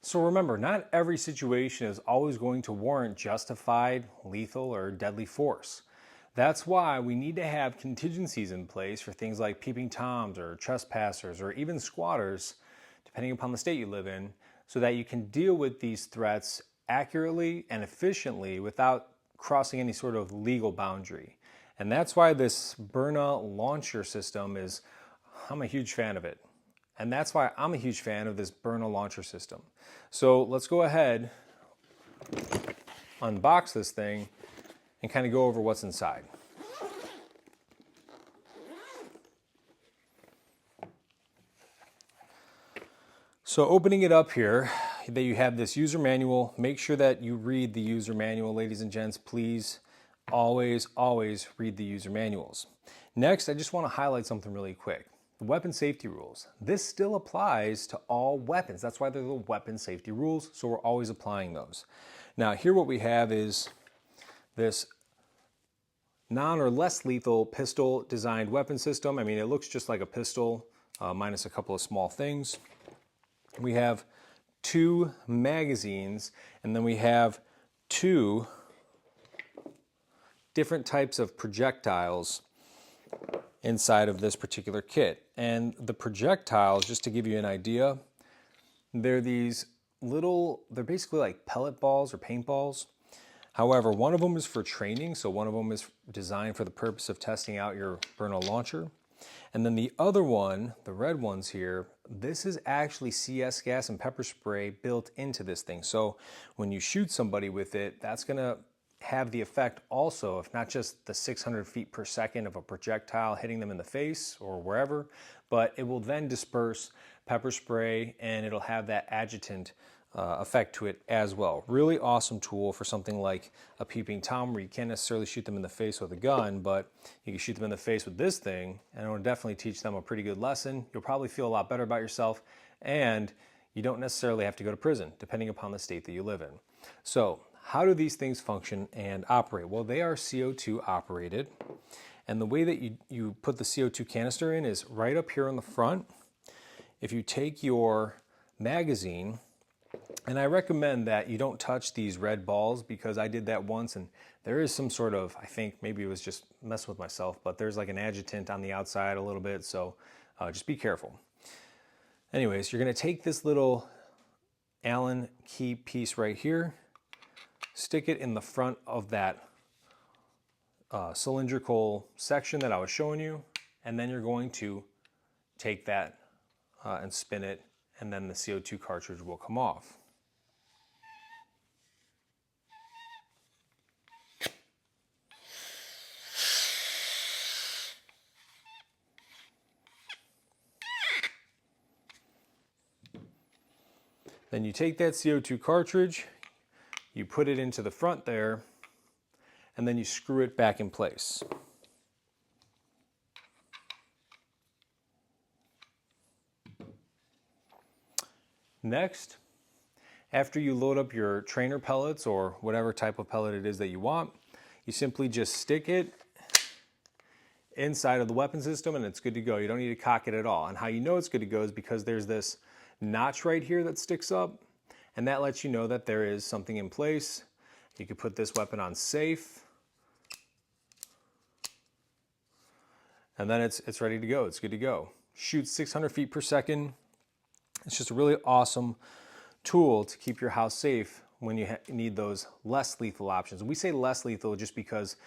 So remember, not every situation is always going to warrant justified, lethal, or deadly force. That's why we need to have contingencies in place for things like peeping toms or trespassers or even squatters, depending upon the state you live in, so that you can deal with these threats accurately and efficiently without crossing any sort of legal boundary. And that's why this Byrna Launcher system is, I'm a huge fan of it. And that's why I'm a huge fan of this Byrna Launcher system. So let's go ahead, unbox this thing, and kind of go over what's inside. So opening it up here, that you have this user manual. Make sure that you read the user manual, ladies and gents. Please always read the user manuals. Next, I just want to highlight something really quick. The weapon safety rules. This still applies to all weapons. That's why they're the weapon safety rules, so we're always applying those. Now, here what we have is this non or less lethal pistol designed weapon system. I mean, it looks just like a pistol, minus a couple of small things. We have 2 magazines, and then we have 2 different types of projectiles inside of this particular kit. And the projectiles, just to give you an idea, they're these little, they're basically like pellet balls or paintballs. However, one of them is for training, so one of them is designed for the purpose of testing out your Byrna launcher. And then the other one, the red ones here, this is actually CS gas and pepper spray built into this thing. So when you shoot somebody with it, that's gonna have the effect also of not just the 600 feet per second of a projectile hitting them in the face or wherever, but it will then disperse pepper spray and it'll have that adjutant effect to it as well. Really awesome tool for something like a peeping Tom where you can't necessarily shoot them in the face with a gun, but you can shoot them in the face with this thing and it will definitely teach them a pretty good lesson. You'll probably feel a lot better about yourself and you don't necessarily have to go to prison depending upon the state that you live in. So how do these things function and operate? Well, they are CO2 operated. And the way that you put the CO2 canister in is right up here on the front. If you take your magazine, and I recommend that you don't touch these red balls because I did that once and there is some sort of, I think maybe it was just messing with myself, but there's like an adjutant on the outside a little bit, so just be careful. Anyways, you're gonna take this little Allen key piece right here, stick it in the front of that cylindrical section that I was showing you, and then you're going to take that and spin it, and then the CO2 cartridge will come off. Then you take that CO2 cartridge, you put it into the front there, and then you screw it back in place. Next, after you load up your trainer pellets or whatever type of pellet it is that you want, you simply just stick it inside of the weapon system and it's good to go. You don't need to cock it at all. And how you know it's good to go is because there's this notch right here that sticks up, and that lets you know that there is something in place. You could put this weapon on safe, and then it's ready to go. It's good to go. Shoots 600 feet per second. It's just a really awesome tool to keep your house safe when you need those less lethal options. We say less lethal just because,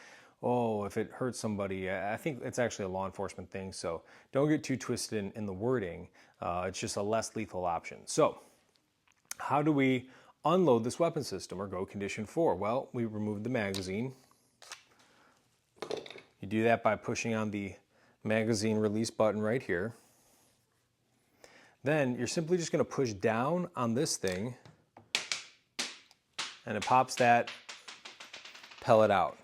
oh, if it hurts somebody, I think it's actually a law enforcement thing, so don't get too twisted in the wording. It's just a less lethal option. So how do we unload this weapon system or go condition 4? Well, we remove the magazine. You do that by pushing on the magazine release button right here. Then you're simply just going to push down on this thing and it pops that pellet out.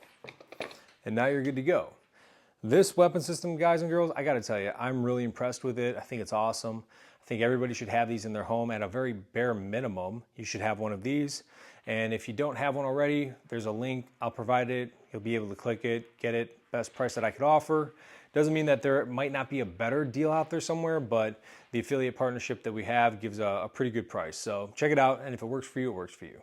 And now you're good to go. This weapon system, guys and girls, I gotta tell you, I'm really impressed with it. I think it's awesome. I think everybody should have these in their home. At a very bare minimum, you should have one of these. And if you don't have one already, there's a link. I'll provide it. You'll be able to click it, get it, best price that I could offer. Doesn't mean that there might not be a better deal out there somewhere, but the affiliate partnership that we have gives a pretty good price. So check it out, and if it works for you, it works for you.